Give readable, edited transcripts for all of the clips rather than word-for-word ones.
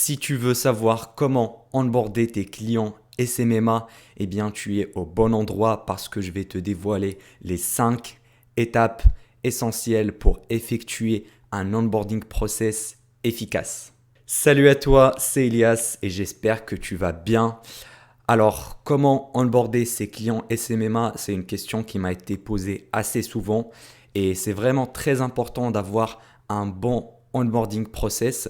Si tu veux savoir comment onboarder tes clients SMMA, eh bien tu es au bon endroit parce que je vais te dévoiler les 5 étapes essentielles pour effectuer un onboarding process efficace. Salut à toi, c'est Elias et j'espère que tu vas bien. Alors, comment onboarder ses clients SMMA? C'est une question qui m'a été posée assez souvent et c'est vraiment très important d'avoir un bon onboarding process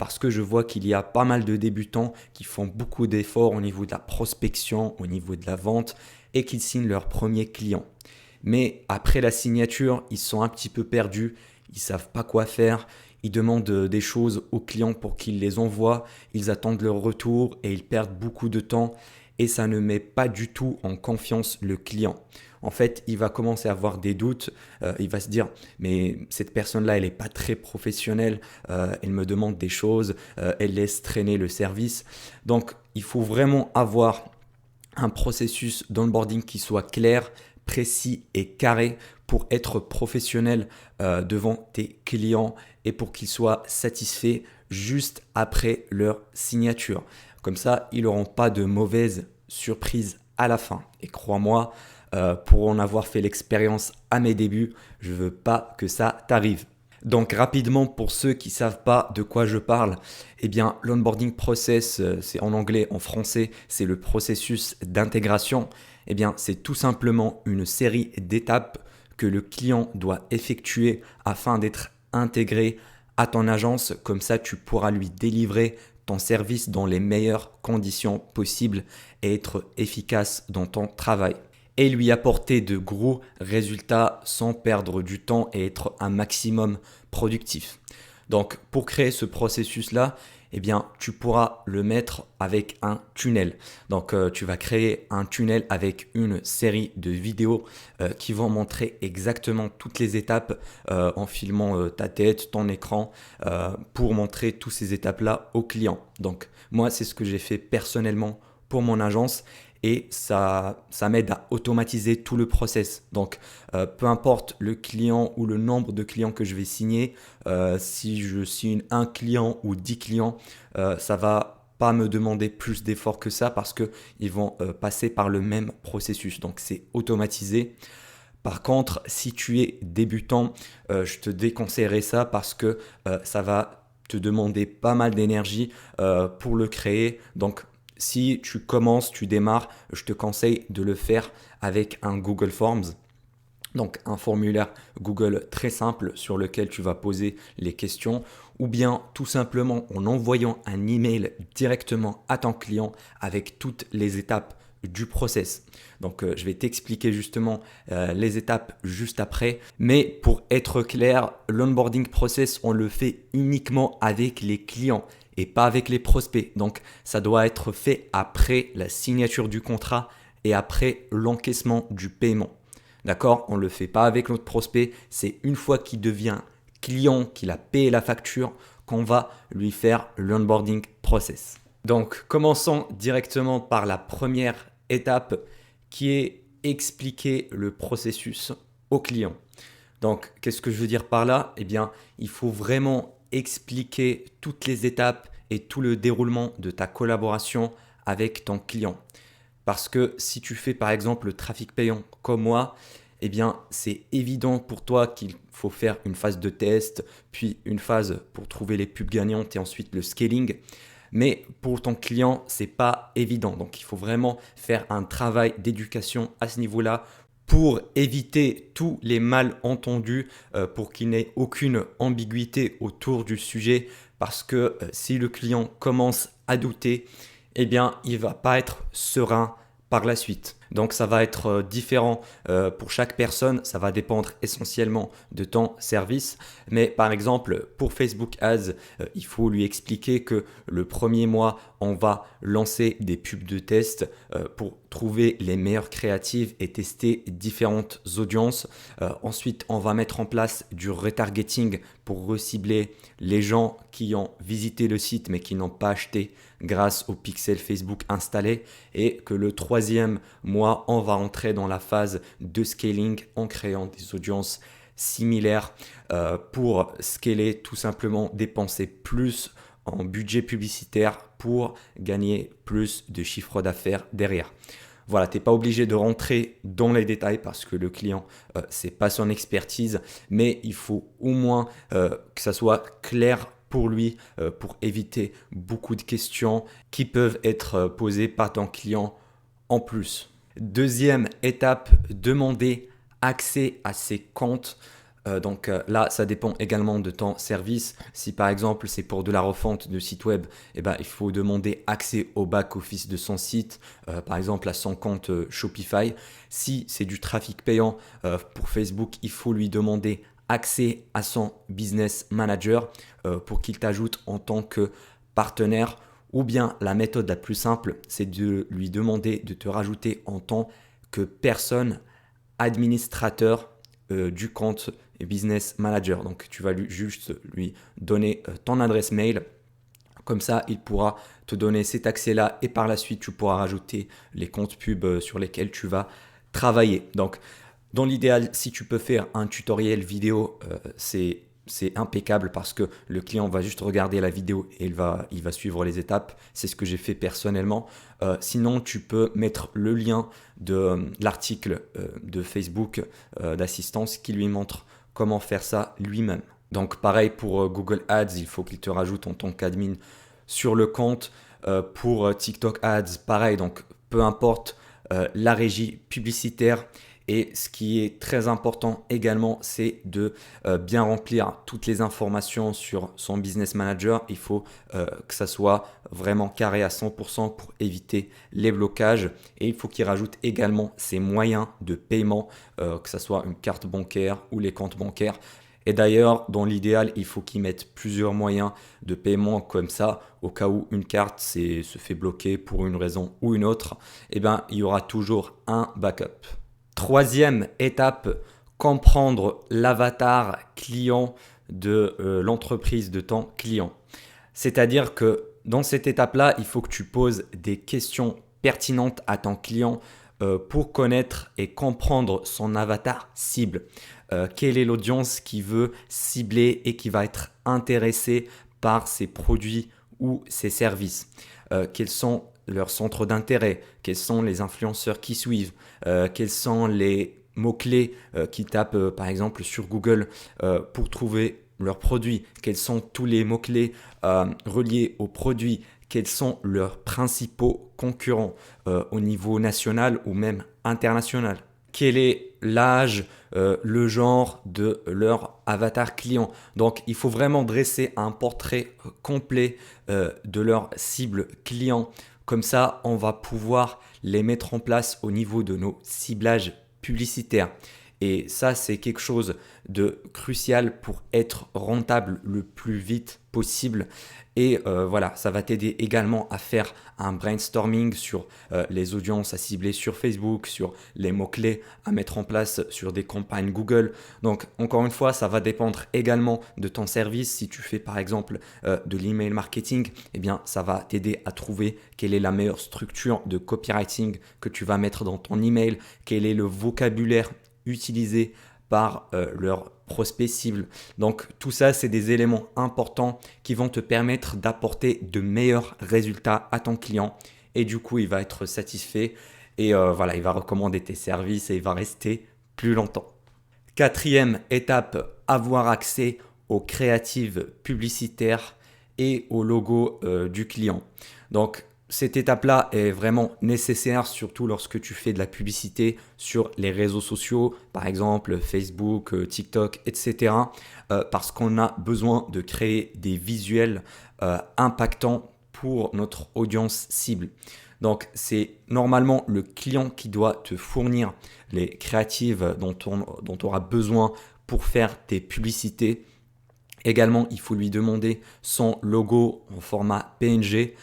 parce que je vois qu'il y a pas mal de débutants qui font beaucoup d'efforts au niveau de la prospection, au niveau de la vente et qui signent leurs premiers clients. Mais après la signature, ils sont un petit peu perdus, ils savent pas quoi faire, ils demandent des choses aux clients pour qu'ils les envoient, ils attendent leur retour et ils perdent beaucoup de temps et ça ne met pas du tout en confiance le client. En fait, il va commencer à avoir des doutes, il va se dire mais cette personne-là, elle n'est pas très professionnelle, elle me demande des choses, elle laisse traîner le service. Donc, il faut vraiment avoir un processus d'onboarding qui soit clair, précis et carré pour être professionnel devant tes clients et pour qu'ils soient satisfaits juste après leur signature. Comme ça, ils n'auront pas de mauvaises surprises à la fin. Et crois-moi, pour en avoir fait l'expérience à mes débuts, je ne veux pas que ça t'arrive. Donc rapidement, pour ceux qui ne savent pas de quoi je parle, eh bien l'onboarding process, c'est en anglais, en français, c'est le processus d'intégration. Eh bien c'est tout simplement une série d'étapes que le client doit effectuer afin d'être intégré à ton agence. Comme ça, tu pourras lui délivrer ton service dans les meilleures conditions possibles et être efficace dans ton travail et lui apporter de gros résultats sans perdre du temps et être un maximum productif. Donc pour créer ce processus-là, eh bien, tu pourras le mettre avec un tunnel. Donc tu vas créer un tunnel avec une série de vidéos qui vont montrer exactement toutes les étapes en filmant ta tête, ton écran pour montrer toutes ces étapes-là au client. Donc moi, c'est ce que j'ai fait personnellement pour mon agence et ça m'aide à automatiser tout le process. Donc, peu importe le client ou le nombre de clients que je vais signer, si je signe un client ou 10 clients, ça va pas me demander plus d'efforts que ça parce qu'ils vont passer par le même processus. Donc, c'est automatisé. Par contre, si tu es débutant, je te déconseillerais ça parce que ça va te demander pas mal d'énergie pour le créer. Donc, si tu commences, tu démarres, je te conseille de le faire avec un Google Forms. Donc un formulaire Google très simple sur lequel tu vas poser les questions ou bien tout simplement en envoyant un email directement à ton client avec toutes les étapes du process. Donc je vais t'expliquer justement les étapes juste après. Mais pour être clair, l'onboarding process, on le fait uniquement avec les clients et pas avec les prospects. Donc ça doit être fait après la signature du contrat et après l'encaissement du paiement. D'accord? On ne le fait pas avec notre prospect. C'est une fois qu'il devient client, qu'il a payé la facture, qu'on va lui faire l'onboarding process. Donc, commençons directement par la première étape qui est expliquer le processus au client. Donc, qu'est-ce que je veux dire par là? Eh bien, il faut vraiment expliquer toutes les étapes et tout le déroulement de ta collaboration avec ton client. Parce que si tu fais par exemple le trafic payant comme moi, eh bien c'est évident pour toi qu'il faut faire une phase de test, puis une phase pour trouver les pubs gagnantes et ensuite le scaling. Mais pour ton client, c'est pas évident. Donc il faut vraiment faire un travail d'éducation à ce niveau-là pour éviter tous les malentendus, pour qu'il n'ait aucune ambiguïté autour du sujet. Parce que si le client commence à douter, eh bien, il va pas être serein par la suite. Donc ça va être différent pour chaque personne, ça va dépendre essentiellement de ton service. Mais par exemple, pour Facebook Ads, il faut lui expliquer que le premier mois, on va lancer des pubs de test pour trouver les meilleures créatives et tester différentes audiences. Ensuite, on va mettre en place du retargeting pour recibler les gens qui ont visité le site mais qui n'ont pas acheté grâce au pixel Facebook installé et que le troisième mois, on va entrer dans la phase de scaling en créant des audiences similaires pour scaler, tout simplement dépenser plus en budget publicitaire pour gagner plus de chiffre d'affaires derrière. Voilà, tu n'es pas obligé de rentrer dans les détails parce que le client, ce n'est pas son expertise, mais il faut au moins que ça soit clair pour lui pour éviter beaucoup de questions qui peuvent être posées par ton client en plus. Deuxième étape, demander accès à ses comptes. Donc là, ça dépend également de ton service. Si par exemple c'est pour de la refonte de site web, eh ben, il faut demander accès au back-office de son site, par exemple à son compte Shopify. Si c'est du trafic payant pour Facebook, il faut lui demander accès à son business manager pour qu'il t'ajoute en tant que partenaire. Ou bien la méthode la plus simple, c'est de lui demander de te rajouter en tant que personne administrateur du compte business manager. Donc tu vas juste lui donner ton adresse mail. Comme ça, il pourra te donner cet accès-là et par la suite, tu pourras rajouter les comptes pubs sur lesquels tu vas travailler. Donc, dans l'idéal, si tu peux faire un tutoriel vidéo, c'est impeccable parce que le client va juste regarder la vidéo et il va suivre les étapes. C'est ce que j'ai fait personnellement. Sinon, tu peux mettre le lien de l'article de Facebook d'assistance qui lui montre comment faire ça lui-même. Donc pareil pour Google Ads, il faut qu'il te rajoute en tant qu'admin sur le compte. Pour TikTok Ads, pareil, donc peu importe la régie publicitaire. Et ce qui est très important également, c'est de bien remplir toutes les informations sur son business manager. Il faut que ça soit vraiment carré à 100% pour éviter les blocages. Et il faut qu'il rajoute également ses moyens de paiement, que ce soit une carte bancaire ou les comptes bancaires. Et d'ailleurs, dans l'idéal, il faut qu'ils mettent plusieurs moyens de paiement comme ça, au cas où une carte se fait bloquer pour une raison ou une autre, eh ben, il y aura toujours un backup. Troisième étape, comprendre l'avatar client de l'entreprise de ton client. C'est-à-dire que dans cette étape-là, il faut que tu poses des questions pertinentes à ton client pour connaître et comprendre son avatar cible. Quelle est l'audience qui veut cibler et qui va être intéressée par ses produits ou ses services. Quels sont leurs centres d'intérêt, quels sont les influenceurs qui suivent, quels sont les mots-clés qu'ils tapent par exemple sur Google pour trouver leurs produits, quels sont tous les mots-clés reliés aux produits, quels sont leurs principaux concurrents au niveau national ou même international. Quel est l'âge, le genre de leur avatar client. Donc, il faut vraiment dresser un portrait complet de leur cible client. Comme ça, on va pouvoir les mettre en place au niveau de nos ciblages publicitaires. Et ça, c'est quelque chose de crucial pour être rentable le plus vite possible. Et voilà, ça va t'aider également à faire un brainstorming sur les audiences à cibler sur Facebook, sur les mots-clés à mettre en place sur des campagnes Google. Donc, encore une fois, ça va dépendre également de ton service. Si tu fais par exemple de l'email marketing, eh bien, ça va t'aider à trouver quelle est la meilleure structure de copywriting que tu vas mettre dans ton email, quel est le vocabulaire utilisé par leurs prospects cibles. Donc tout ça, c'est des éléments importants qui vont te permettre d'apporter de meilleurs résultats à ton client et du coup, il va être satisfait et voilà, il va recommander tes services et il va rester plus longtemps. Quatrième étape, avoir accès aux créatives publicitaires et au logo du client. Donc cette étape-là est vraiment nécessaire, surtout lorsque tu fais de la publicité sur les réseaux sociaux, par exemple Facebook, TikTok, etc. Parce qu'on a besoin de créer des visuels impactants pour notre audience cible. Donc, c'est normalement le client qui doit te fournir les créatives dont tu auras besoin pour faire tes publicités. Également, il faut lui demander son logo en format PNG.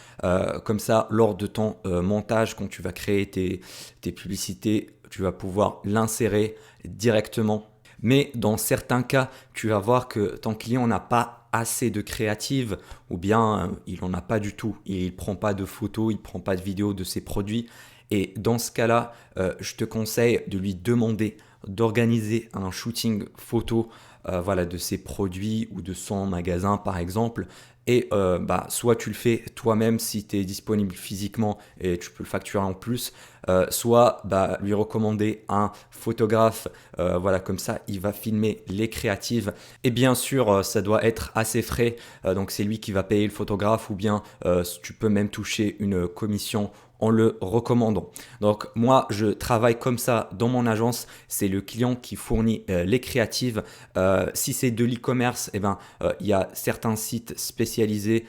Comme ça, lors de ton montage, quand tu vas créer tes publicités, tu vas pouvoir l'insérer directement. Mais dans certains cas, tu vas voir que ton client n'a pas assez de créatives ou bien il n'en a pas du tout. Il ne prend pas de photos, il ne prend pas de vidéos de ses produits. Et dans ce cas-là, je te conseille de lui demander d'organiser un shooting photo voilà, de ses produits ou de son magasin par exemple Et soit tu le fais toi-même si tu es disponible physiquement et tu peux le facturer en plus, soit lui recommander un photographe, voilà, comme ça il va filmer les créatives. Et bien sûr, ça doit être assez frais, donc c'est lui qui va payer le photographe ou bien tu peux même toucher une commission en le recommandant. Donc moi, je travaille comme ça dans mon agence. C'est le client qui fournit les créatives. Si c'est de l'e-commerce, il y a certains sites spécialisés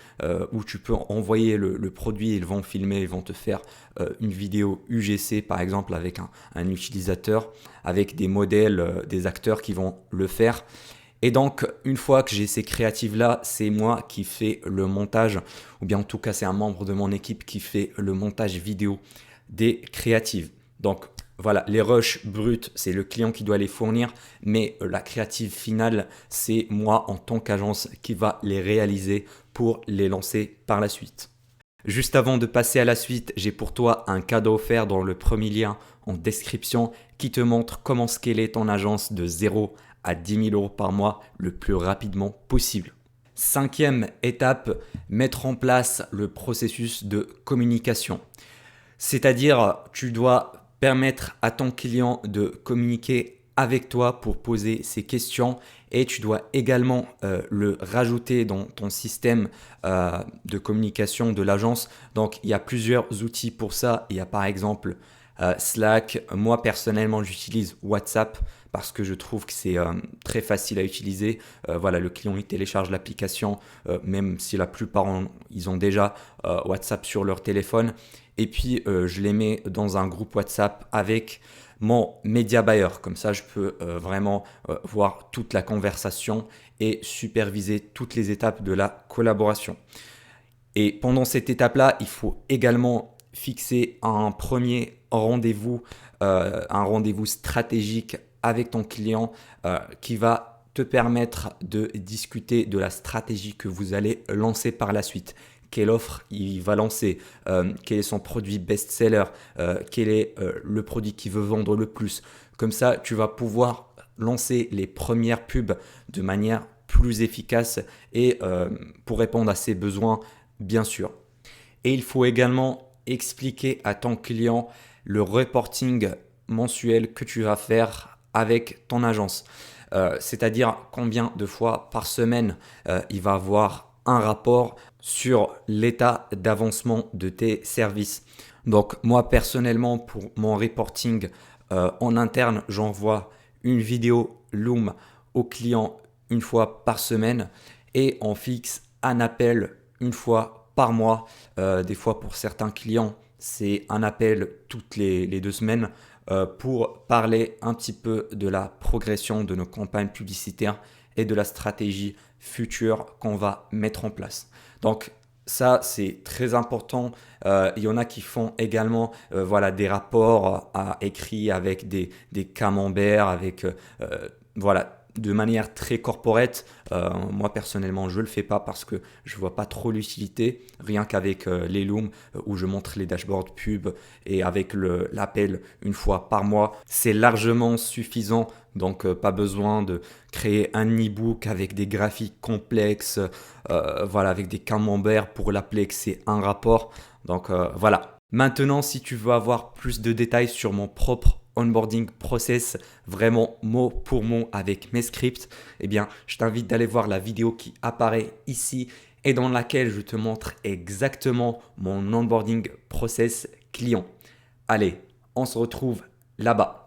où tu peux envoyer le produit, ils vont filmer, ils vont te faire une vidéo UGC par exemple avec un utilisateur, avec des modèles, des acteurs qui vont le faire. Et donc, une fois que j'ai ces créatives-là, c'est moi qui fais le montage, ou bien en tout cas, c'est un membre de mon équipe qui fait le montage vidéo des créatives. Donc, voilà, les rushs bruts, c'est le client qui doit les fournir, mais la créative finale, c'est moi en tant qu'agence qui va les réaliser pour les lancer par la suite. Juste avant de passer à la suite, j'ai pour toi un cadeau offert dans le premier lien en description qui te montre comment scaler ton agence de 0 à 10 000 euros par mois le plus rapidement possible. Cinquième étape, mettre en place le processus de communication. C'est-à-dire, tu dois permettre à ton client de communiquer avec toi pour poser ses questions et tu dois également le rajouter dans ton système de communication de l'agence. Donc, il y a plusieurs outils pour ça. Il y a par exemple Slack. Moi, personnellement, j'utilise WhatsApp parce que je trouve que c'est très facile à utiliser. Voilà, le client il télécharge l'application, même si la plupart ils ont déjà WhatsApp sur leur téléphone. Et puis, je les mets dans un groupe WhatsApp avec mon media buyer. Comme ça, je peux vraiment voir toute la conversation et superviser toutes les étapes de la collaboration. Et pendant cette étape-là, il faut également fixer un premier rendez-vous, un rendez-vous stratégique avec ton client qui va te permettre de discuter de la stratégie que vous allez lancer par la suite. Quelle offre il va lancer, quel est son produit best-seller, quel est le produit qu'il veut vendre le plus. Comme ça, tu vas pouvoir lancer les premières pubs de manière plus efficace et pour répondre à ses besoins, bien sûr. Et il faut également expliquer à ton client le reporting mensuel que tu vas faire avec ton agence. C'est-à-dire combien de fois par semaine il va avoir un rapport sur l'état d'avancement de tes services. Donc moi personnellement pour mon reporting en interne, j'envoie une vidéo Loom au client une fois par semaine et on fixe un appel une fois par mois. Des fois pour certains clients, c'est un appel toutes les 2 semaines pour parler un petit peu de la progression de nos campagnes publicitaires et de la stratégie future qu'on va mettre en place. Donc ça, c'est très important. Il y en a qui font également des rapports écrits avec des camemberts, avec de manière très corporate. Moi, personnellement, je ne le fais pas parce que je ne vois pas trop l'utilité. Rien qu'avec les Loom où je montre les dashboards pub et avec l'appel une fois par mois, c'est largement suffisant. Donc, pas besoin de créer un e-book avec des graphiques complexes, avec des camemberts pour l'appeler que c'est un rapport. Donc, voilà. Maintenant, si tu veux avoir plus de détails sur mon propre onboarding process, vraiment mot pour mot avec mes scripts, je t'invite d'aller voir la vidéo qui apparaît ici et dans laquelle je te montre exactement mon onboarding process client. Allez, on se retrouve là-bas.